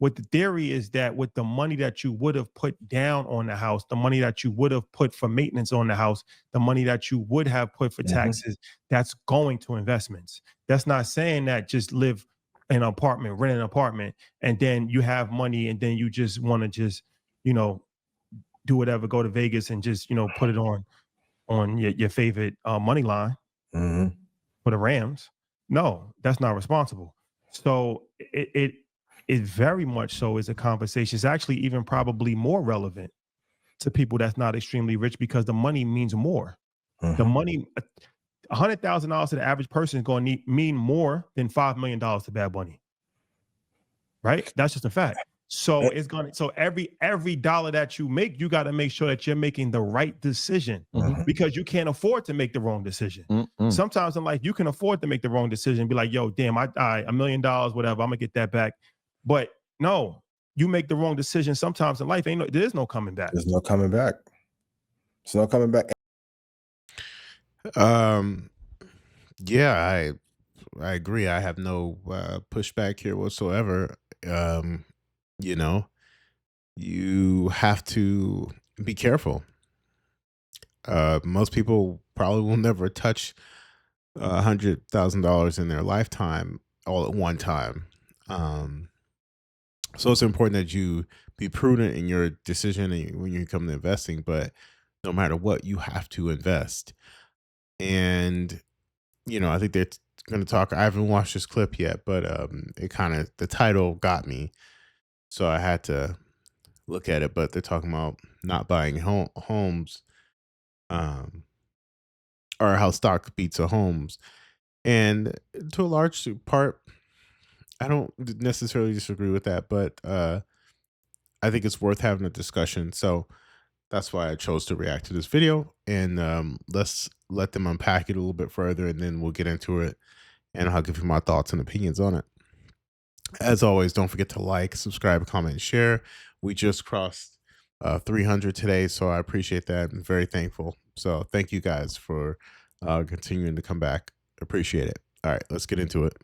what the theory is that with the money that you would have put down on the house, the money that you would have put for maintenance on the house, the money that you would have put for Mhm. taxes, that's going to investments. That's not saying that just live in an apartment, rent an apartment, and then you have money and then you just want to just, you know, do whatever, go to Vegas and just, put it on your favorite money line Mhm. for the Rams. No, that's not responsible. So it very much so is a conversation. It's actually even probably more relevant to people that's not extremely rich because the money means more. The Mhm. money, $100,000 to the average person is going to mean more than $5 million to Bad Bunny, right? That's just a fact. So Eh, it's gonna so every dollar that you make, you got to make sure that you're making the right decision mhm. because you can't afford to make the wrong decision. Mm-mm. Sometimes in life, you can afford to make the wrong decision, be like, yo, damn, I died $1 million, whatever, I'm gonna get that back. But no, you make the wrong decision sometimes in life, there's no coming back. There's no coming back. There's no coming back. Um, yeah, I agree. I have no pushback here whatsoever. Um, you know, you have to be careful. Most people probably will never touch $100,000 in their lifetime all at one time. Um, so it's important that you be prudent in your decision when you come to investing. But no matter what, you have to invest. And I think they're going to talk. I haven't watched this clip yet, but it kind of the title got me, so I had to look at it. But they're talking about not buying homes, um, or how stock beats a homes, and to a large part, I don't necessarily disagree with that, but I think it's worth having a discussion. So that's why I chose to react to this video, and let's let them unpack it a little bit further, and then we'll get into it, and I'll give you my thoughts and opinions on it. As always, don't forget to like, subscribe, comment, and share. We just crossed 300 today, so I appreciate that. I'm very thankful. So thank you guys for continuing to come back. Appreciate it. All right, let's get into it.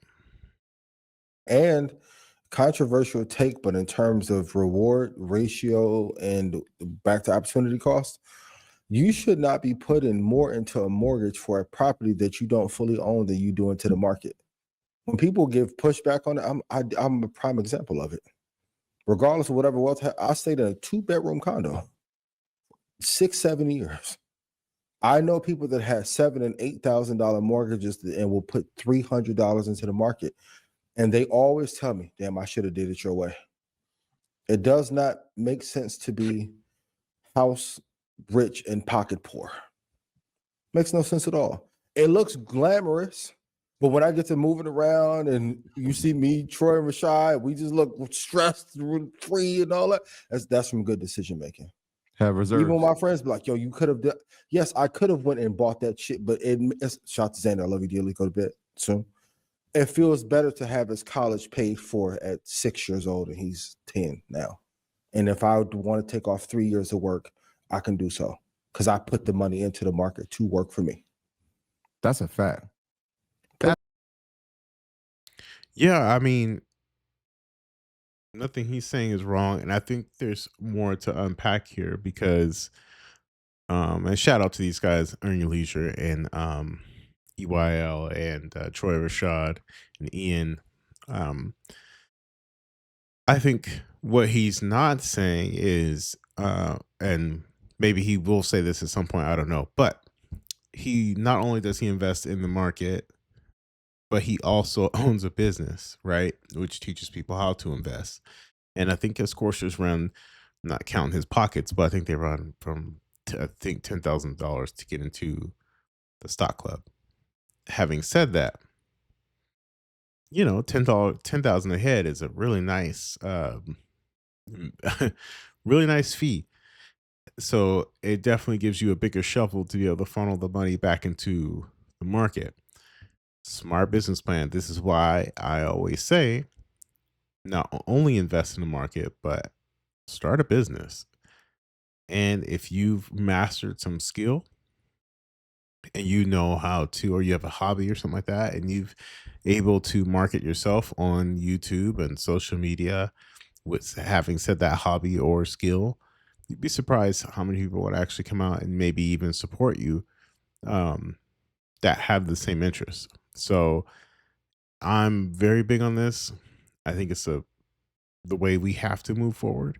And controversial take, but in terms of reward ratio and back to opportunity cost, you should not be putting more into a mortgage for a property that you don't fully own than you do into the market. When people give pushback on it, I'm a prime example of it. Regardless of whatever wealth, I stayed in a 2-bedroom condo 6-7 years. I know people that had $7,000 and $8,000 mortgages and will put $300 into the market, and they always tell me, "Damn, I should have did it your way." It does not make sense to be house rich and pocket poor. Makes no sense at all. It looks glamorous, but when I get to moving around and you see me, Troy and Rashad, we just look stressed, free, and all that. That's from good decision making. Have Even reserves. my friends be like, "Yo, you could have done." Yes, I could have went and bought that shit, but it's shout to Xander. I love you dearly. Go to bed soon. It feels better to have his college paid for at 6 years old, and he's 10 now. And if I want to take off 3 years of work, I can do so because I put the money into the market to work for me. That's a fact. Yeah, I mean, nothing he's saying is wrong, and I think there's more to unpack here because, and shout out to these guys, Earn Your Leisure and EYL and Troy Rashad and Ian. Um, I think what he's not saying is, and maybe he will say this at some point, I don't know, but he not only does he invest in the market, but he also owns a business, right? Which teaches people how to invest. And I think his courses run, not counting his pockets, but I think they run from I think $10,000 to get into the stock club. Having said that, 10,000 a head is a really nice, really nice fee. So it definitely gives you a bigger shovel to be able to funnel the money back into the market. Smart business plan. This is why I always say not only invest in the market, but start a business. And if you've mastered some skill and you know how to, or you have a hobby or something like that, and you've able to market yourself on YouTube and social media with having said that hobby or skill, you'd be surprised how many people would actually come out and maybe even support you, um, that have the same interests. So I'm very big on this. I think it's the way we have to move forward.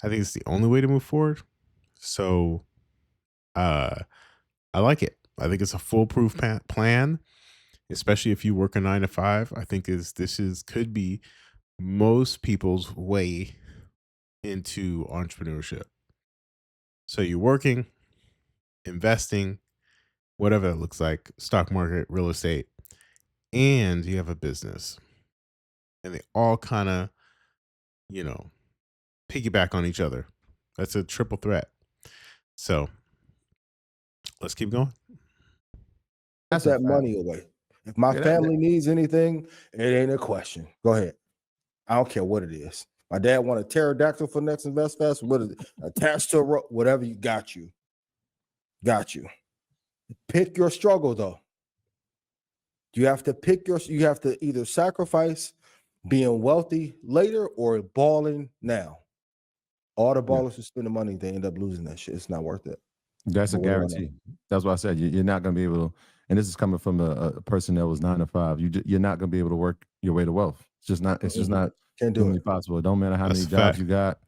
I think it's the only way to move forward. So uh, I like it. I think it's a foolproof plan, especially if you work a 9 to 5. I think this is could be most people's way into entrepreneurship. So you're working, investing, whatever it looks like, stock market, real estate, and you have a business. And they all kind of, you know, piggyback on each other. That's a triple threat. So let's keep going. Put That's a that fact. money away. If my Yeah, family needs anything, it ain't a question. Go ahead. I don't care what it is. My dad want a pterodactyl for next Invest Fest. What is it? Attached to a rope, whatever you got you. Got you. Pick your struggle though. You have to you have to either sacrifice being wealthy later or balling now. All the ballers who spend the money, they end up losing that shit. It's not worth it. That's a But what do I know? guarantee. That's why I said you're not going to be able to, and this is coming from a person that was 9 to 5. You're not going to be able to work your way to wealth. It's just not. It's just not Can't do humanly it. possible. It don't matter how That's many a jobs fact. you got.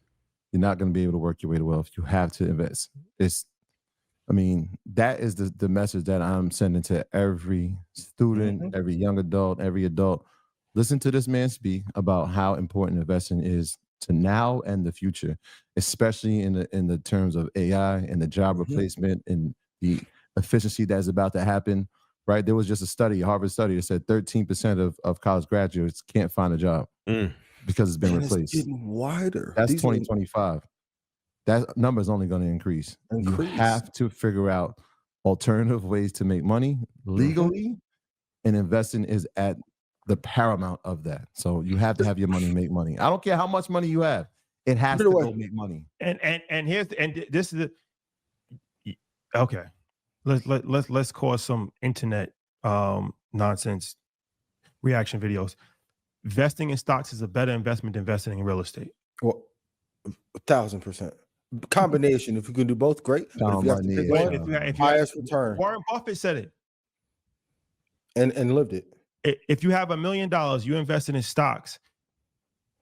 You're not going to be able to work your way to wealth. You have to invest. I mean, that is the message that I'm sending to every student, every young adult, every adult. Listen to this man speak about how important investing is to now and the future, especially in the terms of AI and the job replacement and the efficiency that's about to happen. Right? There was just a study, a Harvard study, that said 13% of college graduates can't find a job because it's been And it's replaced. getting wider. That's These are 2025. That number is only going to increase. You increased. have to figure out alternative ways to make money legally, and investing is at the paramount of that. So you have to have your money make money. I don't care how much money you have; it has to go make money. And here's this is the okay. Let's cause some internet nonsense reaction videos. Investing in stocks is a better investment than investing in real estate. Well, 1,000%. Combination. If you can do both, great. But if you have to pick one, If you highest return. Warren Buffett said it. And lived it. If you have $1 million, you invested in stocks.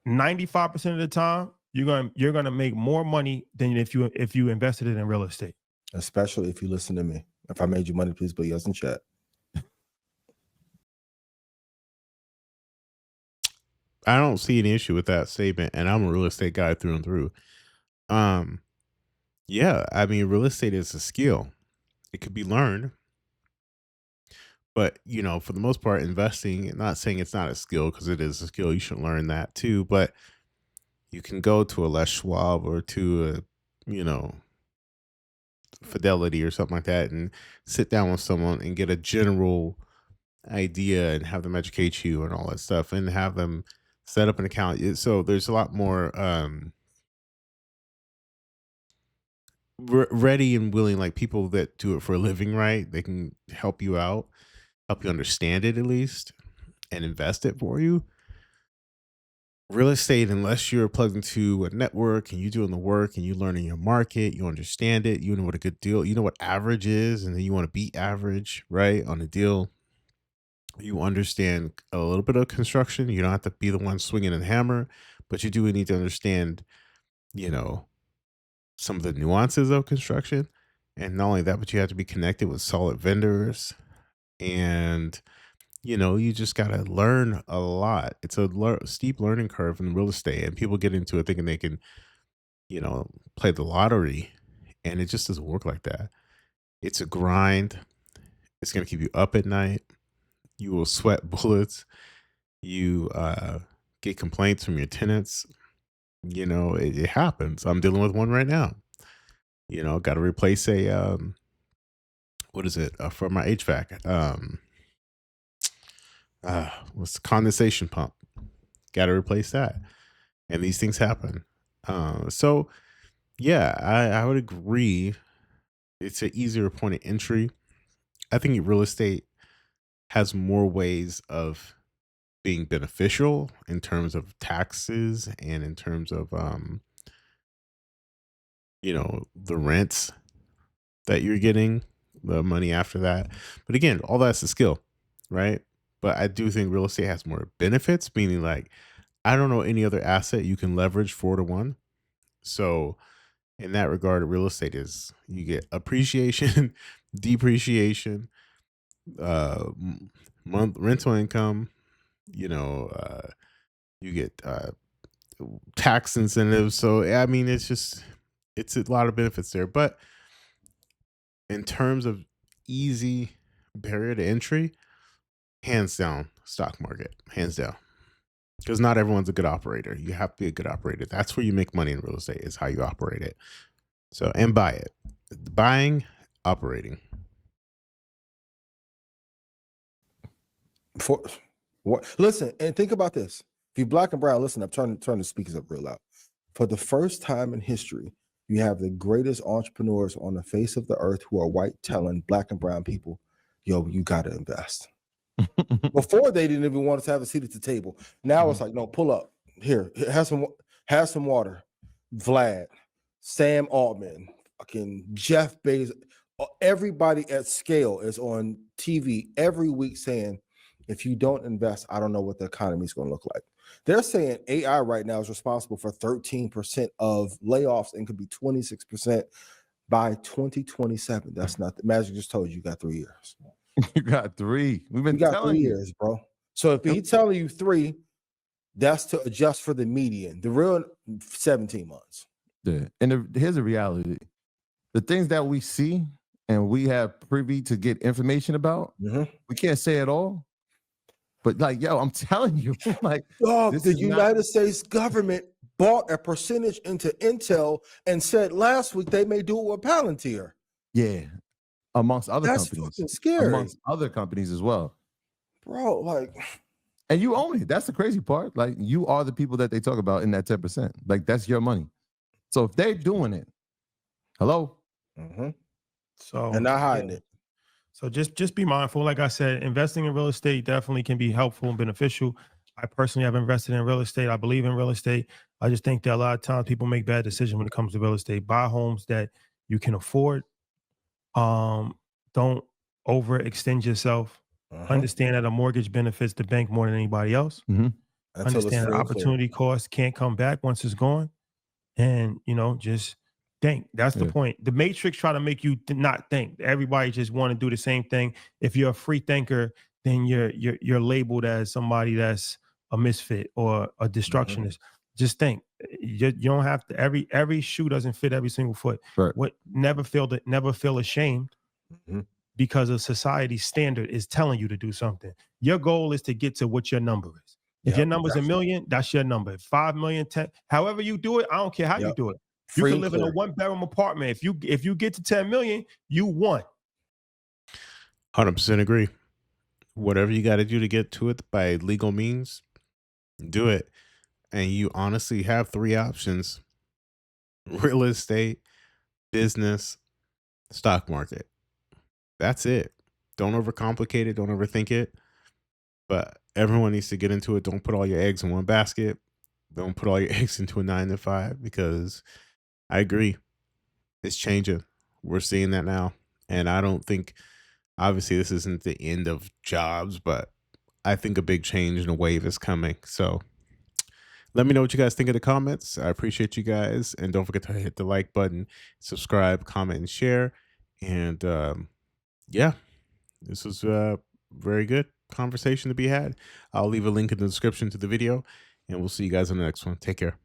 95% of the time, you're gonna make more money than if you invested it in real estate. Especially if you listen to me. If I made you money, please put yes in chat. I don't see any issue with that statement, and I'm a real estate guy through and through. Yeah, I mean, real estate is a skill. It could be learned, but for the most part, investing. Not saying it's not a skill because it is a skill. You should learn that too. But you can go to a Les Schwab or to a Fidelity or something like that, and sit down with someone and get a general idea and have them educate you and all that stuff, and have them set up an account. So there's a lot more ready and willing, like people that do it for a living, right? They can help you out, help you understand it at least, and invest it for you. Real estate, unless you're plugged into a network and you're doing the work and you learning your market, you understand it, you know what a good deal, you know what average is, and then you want to beat average, right, on a deal. You understand a little bit of construction. You don't have to be the one swinging a hammer, but you do need to understand, you know, some of the nuances of construction. And not only that, but you have to be connected with solid vendors. And, you just got to learn a lot. It's a steep learning curve in real estate. And people get into it thinking they can, play the lottery. And it just doesn't work like that. It's a grind. It's going to keep you up at night. You will sweat bullets. You get complaints from your tenants. It happens. I'm dealing with one right now. Got to replace a what is it for my HVAC? What's the condensation pump? Got to replace that, and these things happen. So yeah, I would agree. It's an easier point of entry. I think real estate has more ways of being beneficial in terms of taxes and in terms of the rents that you're getting, the money after that. But again, all that's a skill, right? But I do think real estate has more benefits, meaning like I don't know any other asset you can leverage 4 to 1. So in that regard, real estate is you get appreciation, depreciation, month rental income, you know, you get tax incentives. So I mean, it's a lot of benefits there. But in terms of easy barrier to entry, hands down, stock market, hands down. Because not everyone's a good operator. You have to be a good operator. That's where you make money in real estate, is how you operate it. So, and buy it. Buying, operating. For what? Listen and think about this. If you're black and brown, listen up. Turn the speakers up real loud. For the first time in history, you have the greatest entrepreneurs on the face of the earth who are white telling black and brown people, "Yo, you got to invest." Before they didn't even want us to have a seat at the table. Now it's like, no, pull up here. Have some water. Vlad, Sam Altman, fucking Jeff Bezos, everybody at scale is on TV every week saying, if you don't invest, I don't know what the economy is going to look like. They're saying AI right now is responsible for 13% of layoffs and could be 26% by 2027. That's not the Magic just told you got 3 years. You got 3. We've been You got telling 3 you. years, bro. So if he's telling you 3, that's to adjust for the median. The real 17 months. Yeah. And here's the reality. The things that we see and we have privy to get information about, we can't say it all. But like, yo, I'm telling you, like, the United States government bought a percentage into Intel and said last week they may do it with Palantir. Yeah. Amongst other That's companies. fucking scary. Amongst other companies as well. Bro, like. And you own it. That's the crazy part. Like, you are the people that they talk about in that 10%. Like, that's your money. So if they're doing it, hello? So and not hiding it. So just be mindful. Like I said, investing in real estate definitely can be helpful and beneficial. I personally have invested in real estate. I believe in real estate. I just think that a lot of times people make bad decisions when it comes to real estate. Buy homes that you can afford. Don't overextend yourself. Understand that a mortgage benefits the bank more than anybody else. Understand that opportunity cost can't come back once it's gone. And, just think. That's the point. The Matrix try to make you not think. Everybody just want to do the same thing. If you're a free thinker, then you're labeled as somebody that's a misfit or a destructionist. Just think. You don't have to. Every shoe doesn't fit every single foot. Right. Never feel ashamed because of society's standard is telling you to do something. Your goal is to get to what your number is. If your number's $1 million, that's your number. 5 million, 10, however you do it, I don't care how you do it. You can live in a 1-bedroom apartment. If you get to 10 million, you won. 100% agree. Whatever you got to do to get to it by legal means, do it. And you honestly have 3 options: real estate, business, stock market. That's it. Don't overcomplicate it. Don't overthink it. But everyone needs to get into it. Don't put all your eggs in one basket. Don't put all your eggs into a 9 to 5, because I agree. It's changing. We're seeing that now. And I don't think, obviously, this isn't the end of jobs, but I think a big change and a wave is coming. So let me know what you guys think in the comments. I appreciate you guys. And don't forget to hit the like button, subscribe, comment, and share. And yeah, this was a very good conversation to be had. I'll leave a link in the description to the video, and we'll see you guys in the next one. Take care.